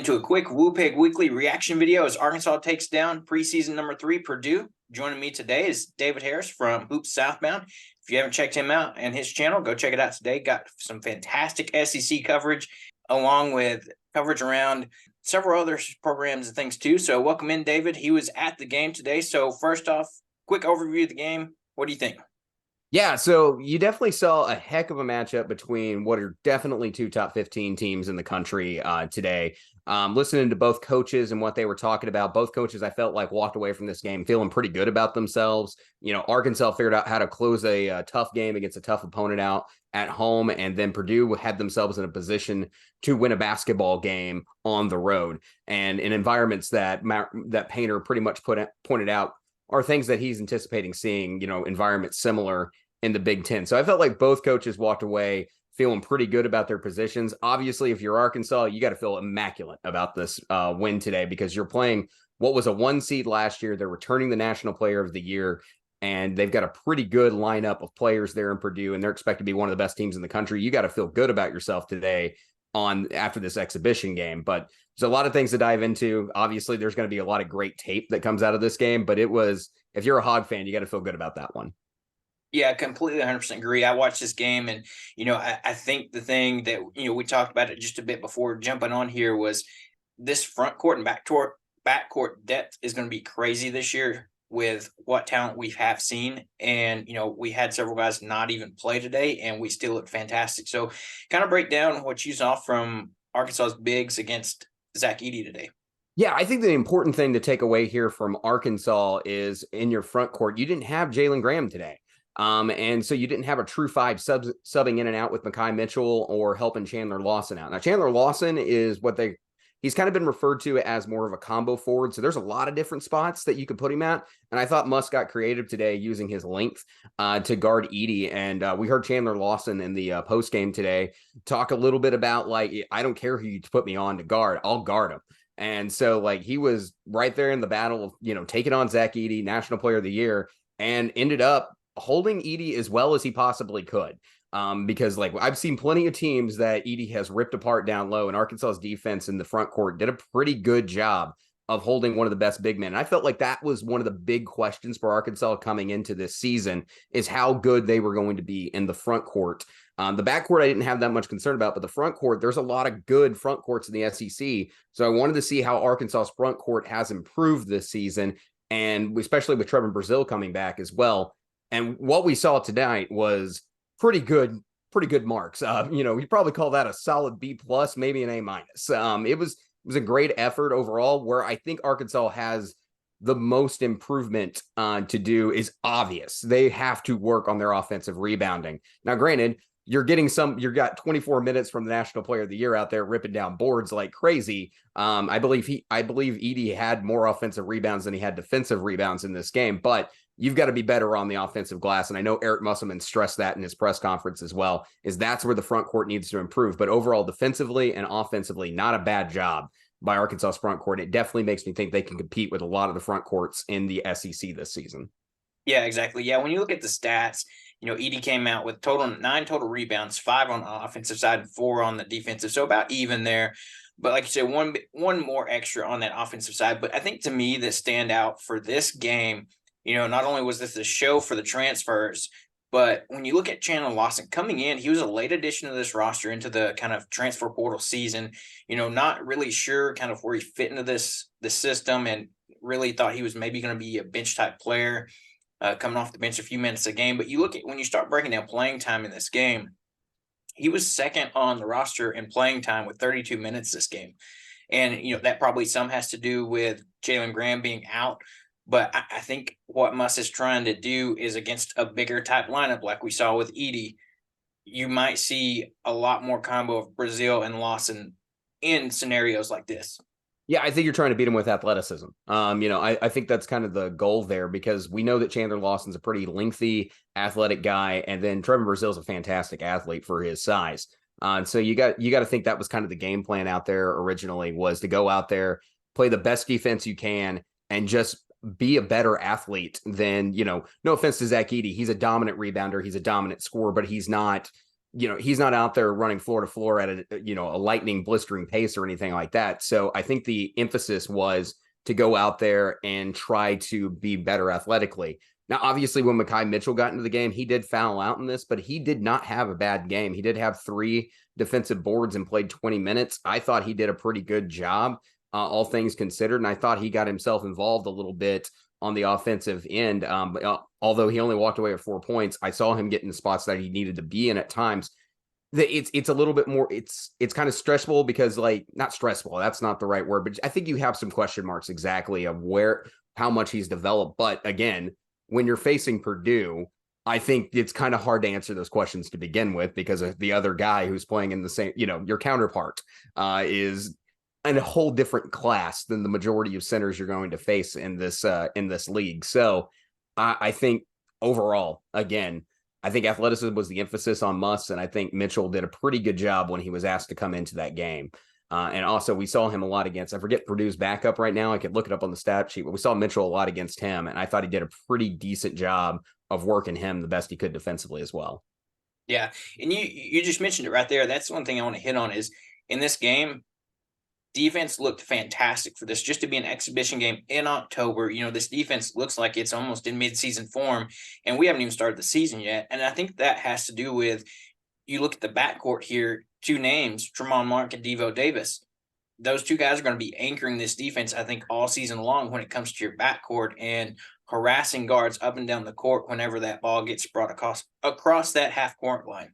into a quick WooPig Weekly reaction video as Arkansas takes down preseason number 3 Purdue. Joining me today is David Harris from Hoops Southbound. If you haven't checked him out and his channel, go check it out today. Got some fantastic SEC coverage along with coverage around several other programs and things too. So welcome in, David. He was at the game today. So first off, quick overview of the game. What do you think? Yeah, so you definitely saw a heck of a matchup between what are definitely two top 15 teams in the country today. Listening to both coaches and what they were talking about, both coaches I felt like walked away from this game feeling pretty good about themselves. You know, Arkansas figured out how to close a tough game against a tough opponent out at home, and then Purdue had themselves in a position to win a basketball game on the road. And in environments that Painter pretty much pointed out are things that he's anticipating seeing, you know, environments similar in the Big Ten. So I felt like both coaches walked away feeling pretty good about their positions. Obviously, if you're Arkansas, you got to feel immaculate about this win today because you're playing what was a 1 seed last year. They're returning the National Player of the Year, and they've got a pretty good lineup of players there in Purdue, and they're expected to be one of the best teams in the country. You got to feel good about yourself today after this exhibition game. But there's a lot of things to dive into. Obviously, there's going to be a lot of great tape that comes out of this game, but if you're a Hog fan, you got to feel good about that one. Yeah, completely 100% agree. I watched this game and, I think the thing that, we talked about it just a bit before jumping on here was this front court and back court depth is going to be crazy this year with what talent we have seen. And, we had several guys not even play today and we still look fantastic. So kind of break down what you saw from Arkansas's bigs against Zach Edey today. Yeah, I think the important thing to take away here from Arkansas is in your front court, you didn't have Jalen Graham today. And so you didn't have a true 5 subbing in and out with Mekhi Mitchell or helping Chandler Lawson out. Now, Chandler Lawson is he's kind of been referred to as more of a combo forward. So there's a lot of different spots that you could put him at. And I thought Musk got creative today using his length to guard Edey. And we heard Chandler Lawson in the post game today talk a little bit about I don't care who you put me on to guard, I'll guard him. And so he was right there in the battle of, taking on Zach Edey, National Player of the Year, and ended up holding Edey as well as he possibly could. Because I've seen plenty of teams that Edey has ripped apart down low, and Arkansas's defense in the front court did a pretty good job of holding one of the best big men. And I felt like that was one of the big questions for Arkansas coming into this season is how good they were going to be in the front court. The back court I didn't have that much concern about, but the front court, there's a lot of good front courts in the SEC. So I wanted to see how Arkansas's front court has improved this season, and especially with Trevor Brazile coming back as well. And what we saw tonight was pretty good marks. You probably call that a solid B+, maybe an A-. It was a great effort overall. Where I think Arkansas has the most improvement to do is obvious. They have to work on their offensive rebounding. Now, granted, you've got 24 minutes from the National Player of the Year out there ripping down boards like crazy. I believe Edey had more offensive rebounds than he had defensive rebounds in this game, but you've got to be better on the offensive glass. And I know Eric Musselman stressed that in his press conference as well, is that's where the front court needs to improve. But overall, defensively and offensively, not a bad job by Arkansas's front court. It definitely makes me think they can compete with a lot of the front courts in the SEC this season. Yeah, exactly. Yeah, when you look at the stats, Edey came out with 9 total rebounds, 5 on the offensive side and 4 on the defensive. So about even there. But like you said, one more extra on that offensive side. But I think to me, the standout for this game, not only was this a show for the transfers, but when you look at Chandler Lawson coming in, he was a late addition to this roster into the kind of transfer portal season, not really sure kind of where he fit into this system, and really thought he was maybe going to be a bench type player coming off the bench a few minutes a game. But you look at when you start breaking down playing time in this game, he was second on the roster in playing time with 32 minutes this game. And, that probably some has to do with Jalen Graham being out. But I think what Muss is trying to do is against a bigger type lineup like we saw with Edey, you might see a lot more combo of Brazile and Lawson in scenarios like this. Yeah, I think you're trying to beat him with athleticism. I think that's kind of the goal there because we know that Chandler Lawson's a pretty lengthy, athletic guy, and then Trevor Brazile's a fantastic athlete for his size. So you got to think that was kind of the game plan out there originally, was to go out there, play the best defense you can, and just be a better athlete than, no offense to Zach Edey. He's a dominant rebounder. He's a dominant scorer, but he's not he's not out there running floor to floor at a lightning blistering pace or anything like that. So I think the emphasis was to go out there and try to be better athletically. Now, obviously, when Mekhi Mitchell got into the game, he did foul out in this, but he did not have a bad game. He did have 3 defensive boards and played 20 minutes. I thought he did a pretty good job, all things considered, and I thought he got himself involved a little bit on the offensive end. Although he only walked away with 4 points, I saw him get in the spots that he needed to be in at times. It's a little bit more, it's kind of stressful because, like, not stressful, that's not the right word, but I think you have some question marks exactly of how much he's developed. But again, when you're facing Purdue, I think it's kind of hard to answer those questions to begin with because of the other guy who's playing in the same, your counterpart is in a whole different class than the majority of centers you're going to face in this league. So I think overall, again, I think athleticism was the emphasis on Muss, and I think Mitchell did a pretty good job when he was asked to come into that game. And also, we saw him a lot against, I forget Purdue's backup right now. I could look it up on the stat sheet, but we saw Mitchell a lot against him, and I thought he did a pretty decent job of working him the best he could defensively as well. Yeah, and you just mentioned it right there. That's one thing I want to hit on is in this game, defense looked fantastic for this, just to be an exhibition game in October. This defense looks like it's almost in midseason form, and we haven't even started the season yet. And I think that has to do with, you look at the backcourt here, 2 names, Tremont Mark and Devo Davis. Those 2 guys are going to be anchoring this defense, I think, all season long when it comes to your backcourt and harassing guards up and down the court whenever that ball gets brought across that half-court line.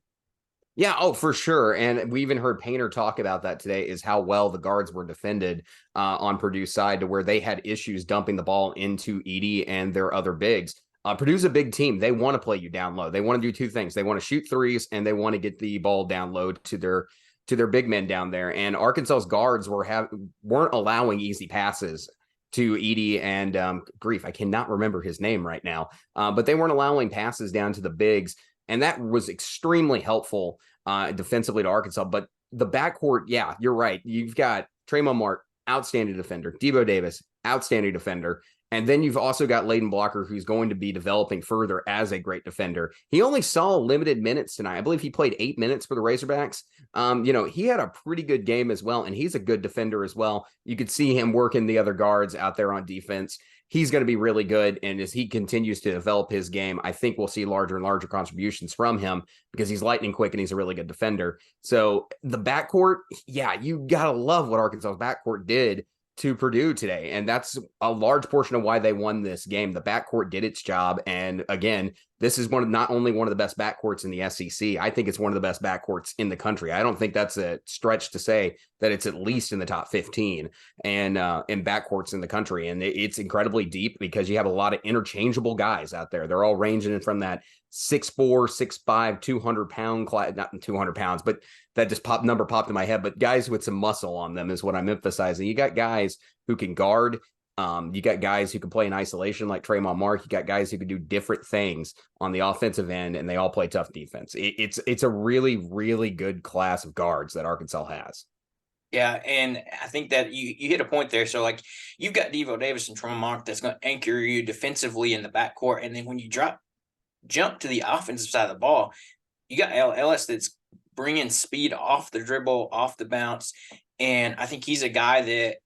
Yeah, oh, for sure. And we even heard Painter talk about that today, is how well the guards were defended on Purdue's side, to where they had issues dumping the ball into Edey and their other bigs. Purdue's a big team. They want to play you down low. They want to do 2 things. They want to shoot threes, and they want to get the ball down low to their big men down there. And Arkansas's guards weren't allowing easy passes to Edey and grief, I cannot remember his name right now, but they weren't allowing passes down to the bigs. And that was extremely helpful defensively to Arkansas. But the backcourt, yeah, you're right. You've got Tremont Mark, outstanding defender. Devo Davis, outstanding defender. And then you've also got Layden Blocker, who's going to be developing further as a great defender. He only saw limited minutes tonight. I believe he played 8 minutes for the Razorbacks. He had a pretty good game as well, and he's a good defender as well. You could see him working the other guards out there on defense. He's going to be really good, and as he continues to develop his game, I think we'll see larger and larger contributions from him because he's lightning quick and he's a really good defender. So the backcourt, yeah, you got to love what Arkansas's backcourt did to Purdue today. And that's a large portion of why they won this game. The backcourt did its job. And again, this is not only one of the best backcourts in the SEC, I think it's one of the best backcourts in the country. I don't think that's a stretch to say that it's at least in the top 15 and in backcourts in the country. And it's incredibly deep because you have a lot of interchangeable guys out there. They're all ranging from that 6'4", 6'5", 200-pound class, not 200 pounds, but that just popped in my head. But guys with some muscle on them is what I'm emphasizing. You got guys who can guard. You got guys who can play in isolation like Tremont Mark. You got guys who can do different things on the offensive end, and they all play tough defense. It's a really, really good class of guards that Arkansas has. Yeah, and I think that you hit a point there. So, like, you've got Devo Davis and Tremont Mark that's going to anchor you defensively in the backcourt, and then when you jump to the offensive side of the ball, you got Ellis that's bringing speed off the dribble, off the bounce, and I think he's a guy that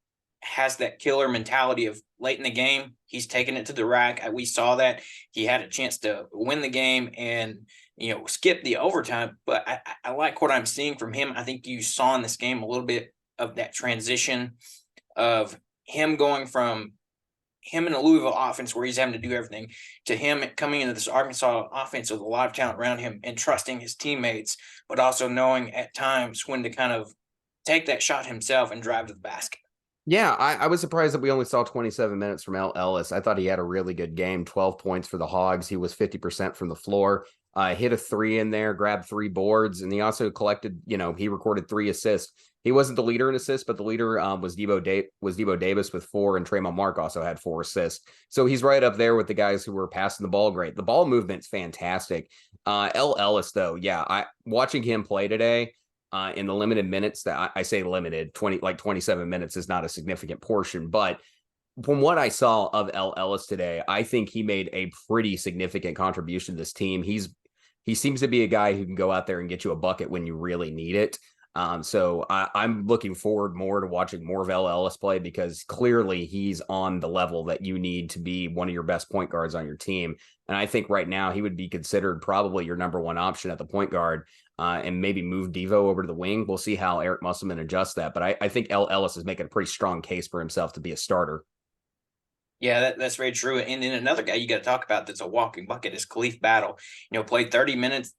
has that killer mentality of late in the game, he's taking it to the rack. We saw that he had a chance to win the game and, skip the overtime. But I like what I'm seeing from him. I think you saw in this game a little bit of that transition of him going from him in a Louisville offense where he's having to do everything to him coming into this Arkansas offense with a lot of talent around him and trusting his teammates, but also knowing at times when to kind of take that shot himself and drive to the basket. Yeah, I was surprised that we only saw 27 minutes from Ellis. I thought he had a really good game, 12 points for the Hogs. He was 50% from the floor, hit a 3 in there, grabbed 3 boards, and he also collected, he recorded 3 assists. He wasn't the leader in assists, but the leader was Devo Davis with 4, and Tremont Mark also had 4 assists. So he's right up there with the guys who were passing the ball great. The ball movement's fantastic. Ellis, though, watching him play today, in the limited minutes that I say limited, 27 minutes is not a significant portion, but from what I saw of Ellis today, I think he made a pretty significant contribution to this team. He's he seems to be a guy who can go out there and get you a bucket when you really need it. So I'm looking forward more to watching more of Ellis play, because clearly he's on the level that you need to be one of your best point guards on your team. And I think right now he would be considered probably your number one option at the point guard, and maybe move Devo over to the wing. We'll see how Eric Musselman adjusts that. But I think Ellis is making a pretty strong case for himself to be a starter. Yeah, that's very true. And then another guy you got to talk about that's a walking bucket is Khalif Battle. Played 30 minutes,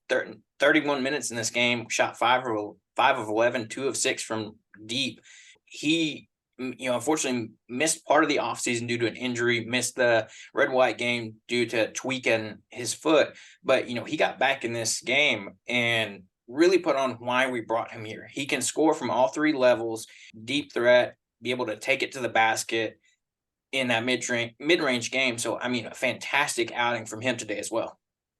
31 minutes in this game, shot 5 of 11, 2 of 6 from deep. He, unfortunately missed part of the offseason due to an injury, missed the red-white game due to tweaking his foot. But, he got back in this game and really put on why we brought him here. He can score from all three levels, deep threat, be able to take it to the basket in that mid-range game. So, a fantastic outing from him today as well.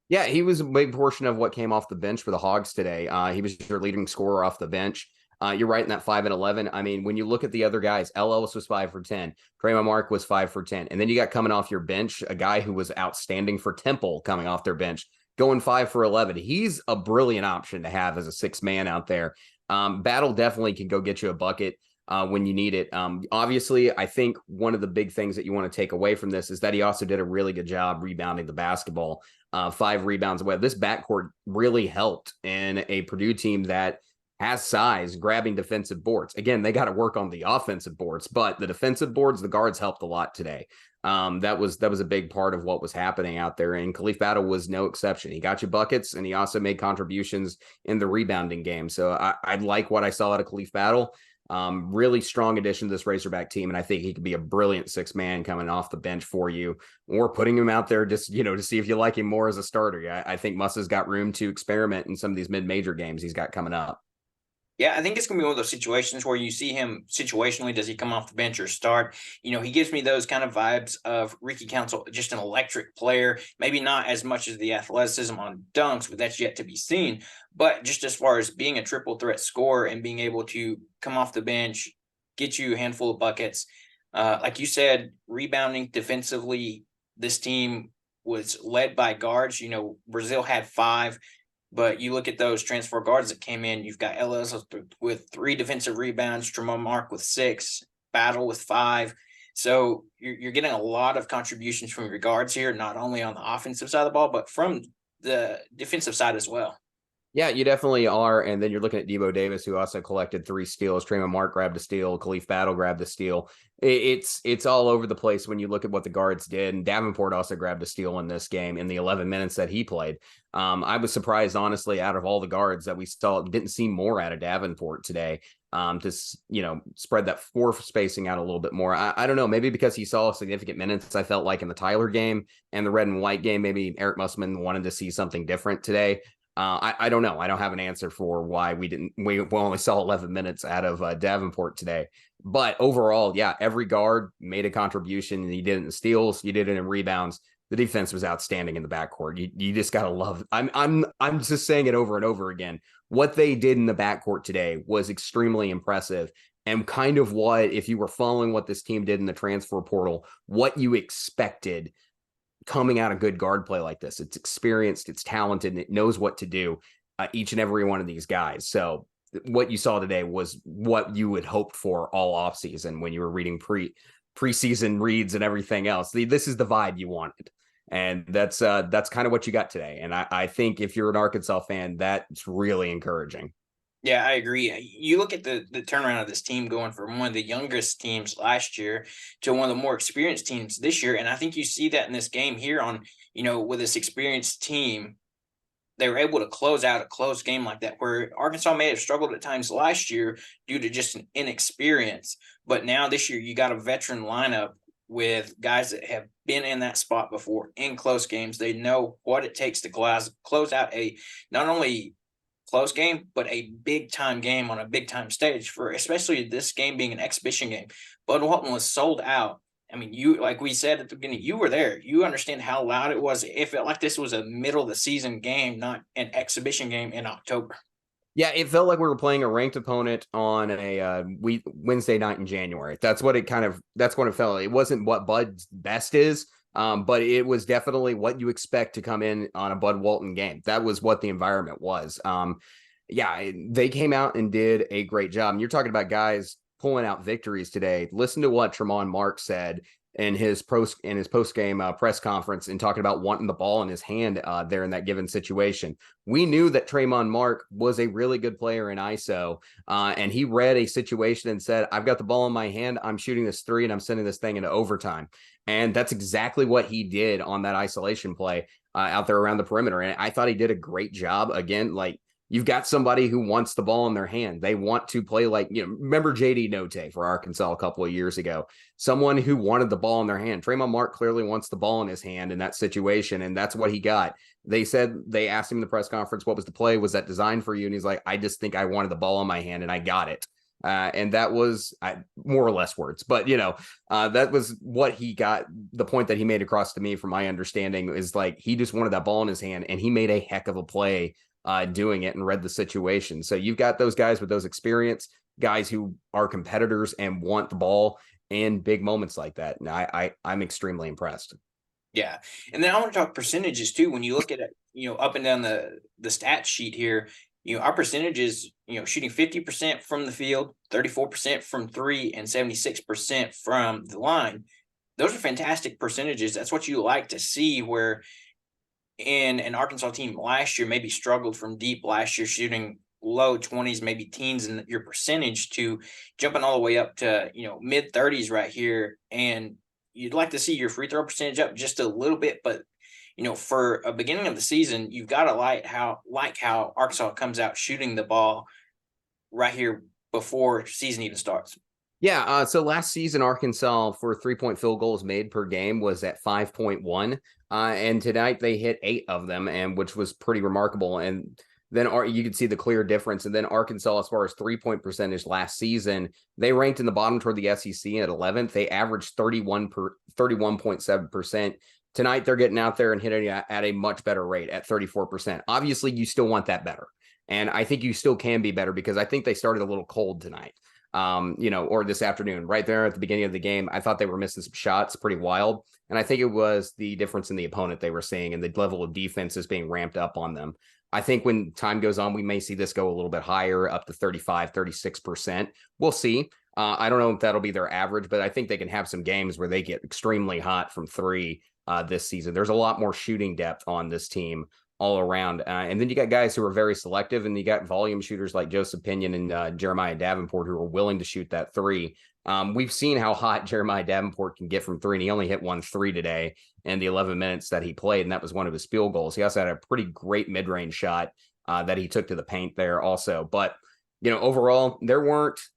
Yeah, he was a big portion of what came off the bench for the Hogs today. He was your leading scorer off the bench. You're right in that 5 and 11. When you look at the other guys, Ellis was 5 for 10. Draymond Mark was 5 for 10. And then you got coming off your bench, a guy who was outstanding for Temple coming off their bench, going 5 for 11. He's a brilliant option to have as a 6 man out there. Battle definitely can go get you a bucket when you need it. Obviously, I think one of the big things that you want to take away from this is that he also did a really good job rebounding the basketball. 5 rebounds away. This backcourt really helped in a Purdue team that has size, grabbing defensive boards. Again, they got to work on the offensive boards, but the defensive boards, the guards helped a lot today. That was a big part of what was happening out there, and Khalif Battle was no exception. He got you buckets, and he also made contributions in the rebounding game. So I like what I saw out of Khalif Battle. Really strong addition to this Razorback team, and I think he could be a brilliant 6 man coming off the bench for you, or putting him out there just to see if you like him more as a starter. I think Muss has got room to experiment in some of these mid-major games he's got coming up. Yeah, I think it's going to be one of those situations where you see him situationally. Does he come off the bench or start? He gives me those kind of vibes of Ricky Council, just an electric player. Maybe not as much as the athleticism on dunks, but that's yet to be seen. But just as far as being a triple threat scorer and being able to come off the bench, get you a handful of buckets. Like you said, rebounding defensively, this team was led by guards. Brazil had 5. But you look at those transfer guards that came in, you've got Ellis with 3 defensive rebounds, Tremont Mark with 6, Battle with 5. So you're getting a lot of contributions from your guards here, not only on the offensive side of the ball, but from the defensive side as well. Yeah, you definitely are. And then you're looking at Debo Davis, who also collected 3 steals. Tremont Mark grabbed a steal. Khalif Battle grabbed a steal. It's all over the place when you look at what the guards did. And Davenport also grabbed a steal in this game in the 11 minutes that he played. I was surprised, honestly, out of all the guards that we saw, didn't see more out of Davenport today. To spread that floor spacing out a little bit more. I don't know, maybe because he saw significant minutes. I felt like in the Tyler game and the red and white game, maybe Eric Musselman wanted to see something different today. I don't know. I don't have an answer for why we only saw 11 minutes out of Davenport today. But overall, yeah, every guard made a contribution. You did it in steals, you did it in rebounds. The defense was outstanding in the backcourt. You just gotta love. I'm just saying it over and over again. What they did in the backcourt today was extremely impressive, and kind of what, if you were following what this team did in the transfer portal, what you expected coming out of good guard play like this. It's experienced, it's talented, and it knows what to do, each and every one of these guys. So what you saw today was what you had hoped for all offseason when you were reading preseason reads and everything else. This is the vibe you wanted. And that's kind of what you got today. And I think if you're an Arkansas fan, that's really encouraging. Yeah, I agree. You look at the turnaround of this team going from one of the youngest teams last year to one of the more experienced teams this year. And I think you see that in this game here on, with this experienced team, they were able to close out a close game like that, where Arkansas may have struggled at times last year due to just an inexperience. But now this year, you got a veteran lineup with guys that have been in that spot before in close games. They know what it takes to close out a not only close game, but a big time game on a big time stage, for especially this game being an exhibition game. Bud Walton was sold out. You, like we said at the beginning, you were there. You understand how loud it was. It felt like this was a middle of the season game, not an exhibition game in October. Yeah, it felt like we were playing a ranked opponent on a Wednesday night in January. That's what it felt like. It wasn't what Bud's best is, But it was definitely what you expect to come in on a Bud Walton game. That was what the environment was. Yeah, they came out and did a great job. And you're talking about guys pulling out victories today. Listen to what Tremont Mark said in his post game press conference and talking about wanting the ball in his hand there in that given situation. We knew that Tremont Mark was a really good player in ISO, and he read a situation and said, "I've got the ball in my hand. I'm shooting this three, and I'm sending this thing into overtime." And that's exactly what he did on that isolation play out there around the perimeter. And I thought he did a great job. Again, like, you've got somebody who wants the ball in their hand. They want to play like, remember JD Note for Arkansas a couple of years ago, someone who wanted the ball in their hand. Tremont Mark clearly wants the ball in his hand in that situation, and that's what he got. They asked him in the press conference, what was the play? Was that designed for you? And he's like, I just think I wanted the ball in my hand and I got it. And that was more or less words, but that was what he got. The point that he made across to me, from my understanding, is like, he just wanted that ball in his hand, and he made a heck of a play doing it and read the situation. So you've got those guys with those experience, guys who are competitors and want the ball in big moments like that. And I'm extremely impressed. Yeah. And then I want to talk percentages too. When you look at it, up and down the stat sheet here, our percentages, shooting 50% from the field, 34% from three, and 76% from the line. Those are fantastic percentages. That's what you like to see, where in an Arkansas team last year maybe struggled from deep last year, shooting low 20s, maybe teens in your percentage, to jumping all the way up to, mid 30s right here. And you'd like to see your free throw percentage up just a little bit, but for a beginning of the season, you've got to like how Arkansas comes out shooting the ball right here before season even starts. Yeah. So last season, Arkansas for 3-point field goals made per game was at 5.1. And tonight they hit 8 of them, and which was pretty remarkable. And then you could see the clear difference. And then Arkansas, as far as 3-point percentage last season, they ranked in the bottom toward the SEC at 11th. They averaged 31.7%. Tonight, they're getting out there and hitting at a much better rate at 34%. Obviously, you still want that better. And I think you still can be better, because I think they started a little cold tonight, or this afternoon, right there at the beginning of the game. I thought they were missing some shots, pretty wild. And I think it was the difference in the opponent they were seeing and the level of defense is being ramped up on them. I think when time goes on, we may see this go a little bit higher, up to 35, 36%. We'll see. I don't know if that'll be their average, but I think they can have some games where they get extremely hot from three this season. There's a lot more shooting depth on this team all around. And then you got guys who are very selective, and you got volume shooters like Joseph Pinion and Jeremiah Davenport, who are willing to shoot that three. We've seen how hot Jeremiah Davenport can get from three, and he only hit 1 3 today in the 11 minutes that he played, and that was one of his field goals. He also had a pretty great mid-range shot that he took to the paint there also. But, overall, there was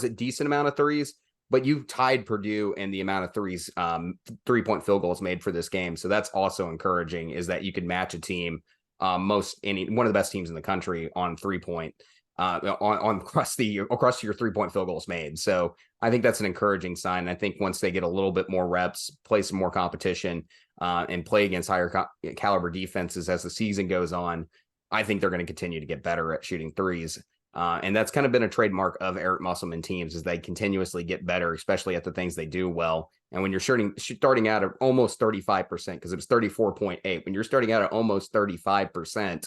a decent amount of threes, but you tied Purdue in the amount of threes, 3-point field goals made for this game. So that's also encouraging, is that you could match a team, one of the best teams in the country on 3-point, across your 3-point field goals made. So I think that's an encouraging sign. And I think once they get a little bit more reps, play some more competition, and play against higher caliber defenses as the season goes on, I think they're going to continue to get better at shooting threes. And that's kind of been a trademark of Eric Musselman teams, is they continuously get better, especially at the things they do well. And when you're starting out at almost 35%, because it was 34.8, when you're starting out at almost 35%,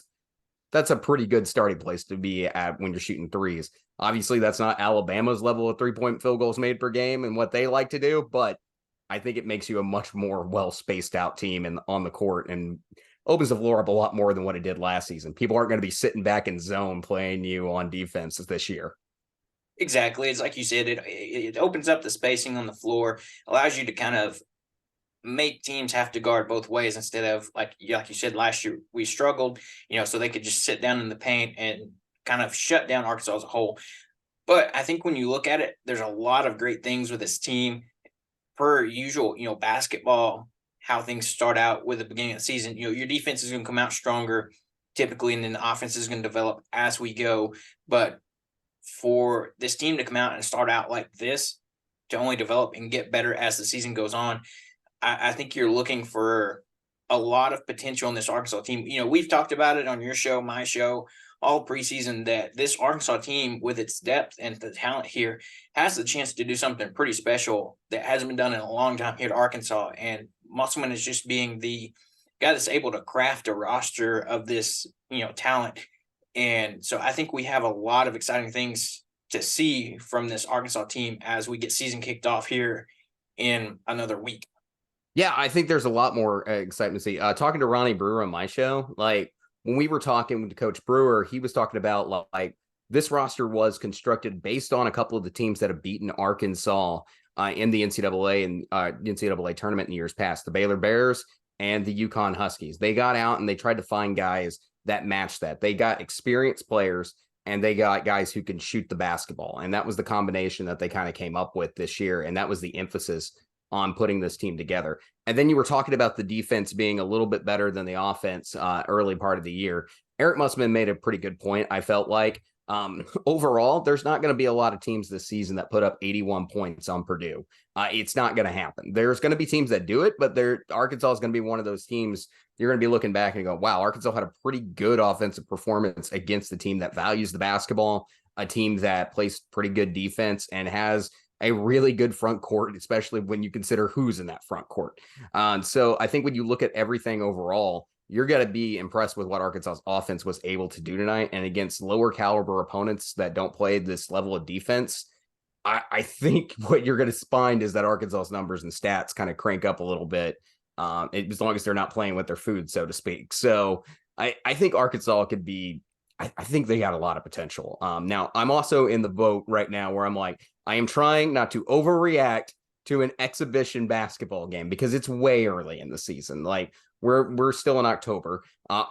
that's a pretty good starting place to be at when you're shooting threes. Obviously, that's not Alabama's level of 3-point field goals made per game and what they like to do, but I think it makes you a much more well-spaced out team on the court, and opens the floor up a lot more than what it did last season. People aren't going to be sitting back in zone playing you on defense this year. Exactly. It's like you said, it opens up the spacing on the floor, allows you to kind of make teams have to guard both ways, instead of like you said, last year we struggled, so they could just sit down in the paint and kind of shut down Arkansas as a whole. But I think when you look at it, there's a lot of great things with this team. Per usual, basketball, how things start out with the beginning of the season, your defense is going to come out stronger typically, and then the offense is going to develop as we go. But for this team to come out and start out like this, to only develop and get better as the season goes on, I think you're looking for a lot of potential in this Arkansas team. We've talked about it on your show, my show, all preseason, that this Arkansas team, with its depth and the talent here, has the chance to do something pretty special that hasn't been done in a long time here at Arkansas. And Musselman is just being the guy that's able to craft a roster of this, talent. And so I think we have a lot of exciting things to see from this Arkansas team as we get season kicked off here in another week. Yeah, I think there's a lot more excitement to see. Talking to Ronnie Brewer on my show, like when we were talking to Coach Brewer, he was talking about like this roster was constructed based on a couple of the teams that have beaten Arkansas in the NCAA and NCAA tournament in years past, the Baylor Bears and the UConn Huskies. They got out and they tried to find guys that matched that. They got experienced players and they got guys who can shoot the basketball. And that was the combination that they kind of came up with this year. And that was the emphasis on putting this team together. And then you were talking about the defense being a little bit better than the offense early part of the year. Eric Musselman made a pretty good point. I felt like overall, there's not going to be a lot of teams this season that put up 81 points on Purdue. It's not going to happen. There's going to be teams that do it, but Arkansas is going to be one of those teams you're going to be looking back and go, wow, Arkansas had a pretty good offensive performance against a team that values the basketball, a team that plays pretty good defense and has a really good front court, especially when you consider who's in that front court. So I think when you look at everything overall, you're going to be impressed with what Arkansas's offense was able to do tonight. And against lower caliber opponents that don't play this level of defense, I think what you're going to find is that Arkansas's numbers and stats kind of crank up a little bit, as long as they're not playing with their food, so to speak. So I think Arkansas could be, I think they got a lot of potential. Now, I'm also in the boat right now where I'm like, I am trying not to overreact to an exhibition basketball game because it's way early in the season. Like we're still in October.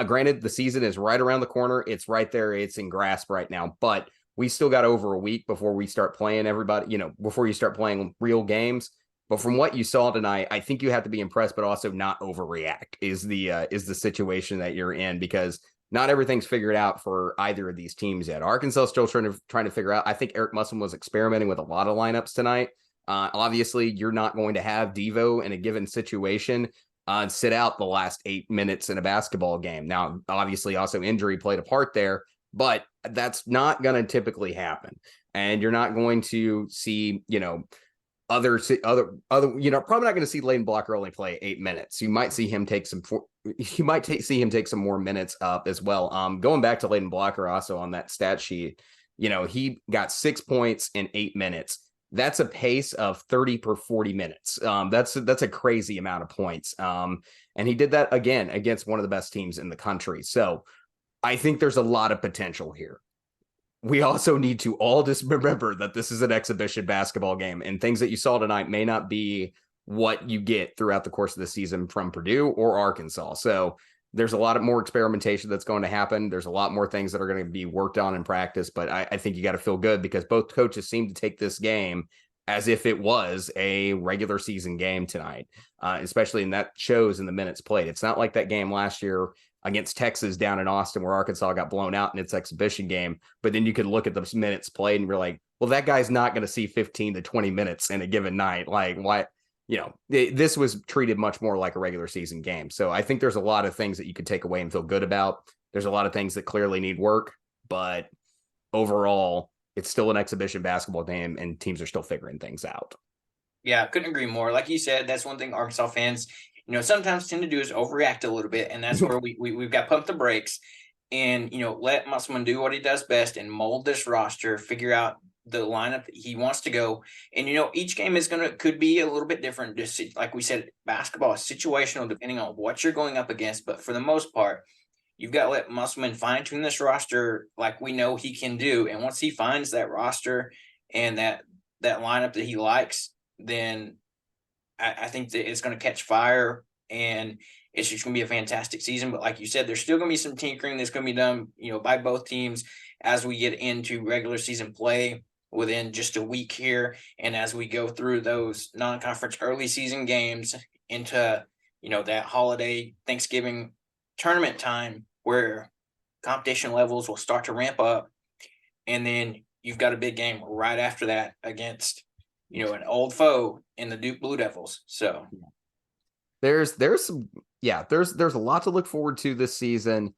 Granted, the season is right around the corner. It's right there. It's in grasp right now, but we still got over a week before we start playing everybody, before you start playing real games. But from what you saw tonight, I think you have to be impressed, but also not overreact is the situation that you're in, because not everything's figured out for either of these teams yet. Arkansas is still trying to figure out. I think Eric Musselman was experimenting with a lot of lineups tonight. Obviously, you're not going to have Devo in a given situation sit out the last 8 minutes in a basketball game. Now, obviously, also injury played a part there, but that's not going to typically happen. And you're not going to see, other, probably not going to see Layden Blocker only play 8 minutes. You might see him take some more minutes up as well. Going back to Layden Blocker also on that stat sheet, he got 6 points in 8 minutes. That's a pace of 30 per 40 minutes. That's a crazy amount of points. And he did that again against one of the best teams in the country. So I think there's a lot of potential here. We also need to all just remember that this is an exhibition basketball game, and things that you saw tonight may not be what you get throughout the course of the season from Purdue or Arkansas. So there's a lot of more experimentation that's going to happen. There's a lot more things that are going to be worked on in practice, but I think you got to feel good because both coaches seem to take this game as if it was a regular season game tonight, especially in that shows in the minutes played. It's not like that game last year against Texas down in Austin where Arkansas got blown out in its exhibition game. But then you could look at the minutes played and you're like, well, that guy's not going to see 15 to 20 minutes in a given night. Like, why? This was treated much more like a regular season game. So I think there's a lot of things that you could take away and feel good about. There's a lot of things that clearly need work, but overall, it's still an exhibition basketball game and teams are still figuring things out. Yeah, couldn't agree more. Like you said, that's one thing Arkansas fans, sometimes tend to do is overreact a little bit. And that's where we've got to pump the brakes and, let Musselman do what he does best and mold this roster, figure out the lineup that he wants to go. And, each game could be a little bit different. Just like we said, basketball is situational depending on what you're going up against. But for the most part, you've got to let Musselman fine tune this roster like we know he can do. And once he finds that roster and that lineup that he likes, then I think that it's going to catch fire and it's just going to be a fantastic season. But like you said, there's still going to be some tinkering that's going to be done, by both teams as we get into regular season play within just a week here. And as we go through those non-conference early season games into, that holiday Thanksgiving tournament time where competition levels will start to ramp up. And then you've got a big game right after that against, an old foe in the Duke Blue Devils. So there's some Yeah, there's a lot to look forward to this season.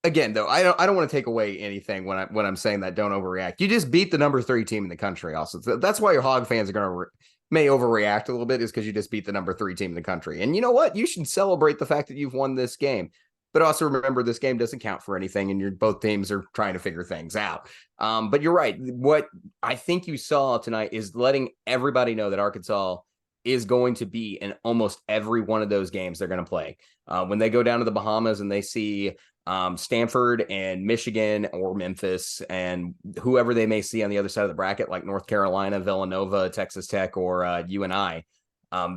Again, though, I don't want to take away anything when I'm saying that. Don't overreact. You just beat the number 3 team in the country. Also, that's why your Hog fans are going to may overreact a little bit, is because you just beat the number 3 team in the country. And you know what? You should celebrate the fact that you've won this game. But also remember, this game doesn't count for anything, and both teams are trying to figure things out. But you're right. What I think you saw tonight is letting everybody know that Arkansas is going to be in almost every one of those games they're going to play. When they go down to the Bahamas and they see Stanford and Michigan or Memphis and whoever they may see on the other side of the bracket, like North Carolina, Villanova, Texas Tech, or UNI,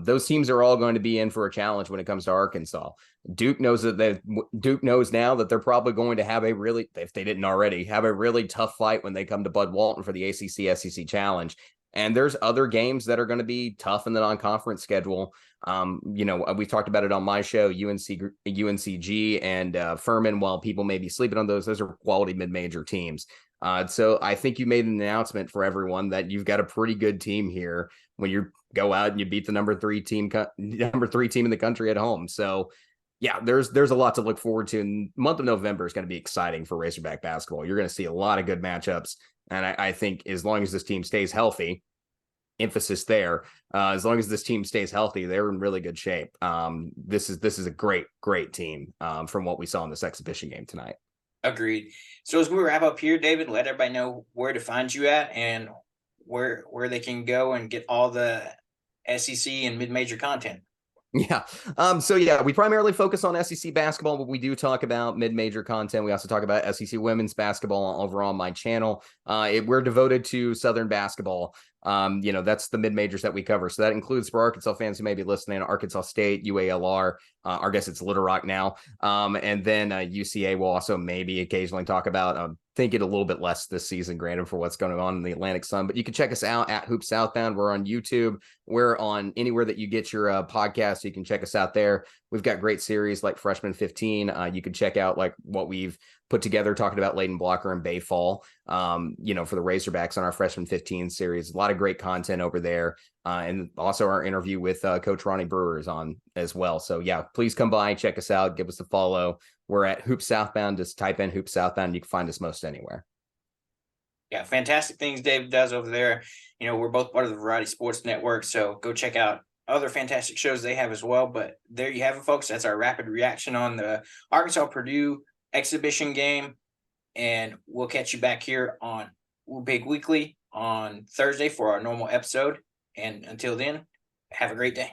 those teams are all going to be in for a challenge when it comes to Arkansas. Duke knows now that they're probably going to have a really, if they didn't already, have a really tough fight when they come to Bud Walton for the ACC SEC Challenge. And there's other games that are going to be tough in the non-conference schedule. We talked about it on my show, UNCG and Furman. While people may be sleeping on those are quality mid-major teams. So I think you made an announcement for everyone that you've got a pretty good team here when you go out and you beat the number 3 team in the country at home. So yeah, there's a lot to look forward to. And the month of November is going to be exciting for Razorback basketball. You're going to see a lot of good matchups. And I think as long as this team stays healthy, emphasis there, as long as this team stays healthy, they're in really good shape. This is a great team from what we saw in this exhibition game tonight. Agreed. So as we wrap up here, David, let everybody know where to find you at and where they can go and get all the SEC and mid-major content. Yeah. So we primarily focus on SEC basketball, but we do talk about mid-major content. We also talk about SEC women's basketball over on my channel. We're devoted to Southern basketball. That's the mid-majors that we cover. So that includes, for Arkansas fans who may be listening, Arkansas State, UALR, I guess it's Little Rock now. And then UCA will also maybe occasionally talk about, think it a little bit less this season, granted, for what's going on in the Atlantic Sun. But you can check us out at Hoops Southbound. We're on YouTube. We're on anywhere that you get your podcast. You can check us out there. We've got great series like Freshman 15. You can check out like what we've put together talking about Layden Blocker and Bayfall, for the Razorbacks on our Freshman 15 series. A lot of great content over there. And also our interview with Coach Ronnie Brewer is on as well. So yeah, please come by, check us out, give us a follow. We're at Hoops Southbound. Just type in Hoops Southbound. You can find us most anywhere. Yeah, fantastic things Dave does over there. We're both part of the Variety Sports Network, so go check out other fantastic shows they have as well. But there you have it, folks. That's our rapid reaction on the Arkansas-Purdue exhibition game. And we'll catch you back here on Big Weekly on Thursday for our normal episode. And until then, have a great day.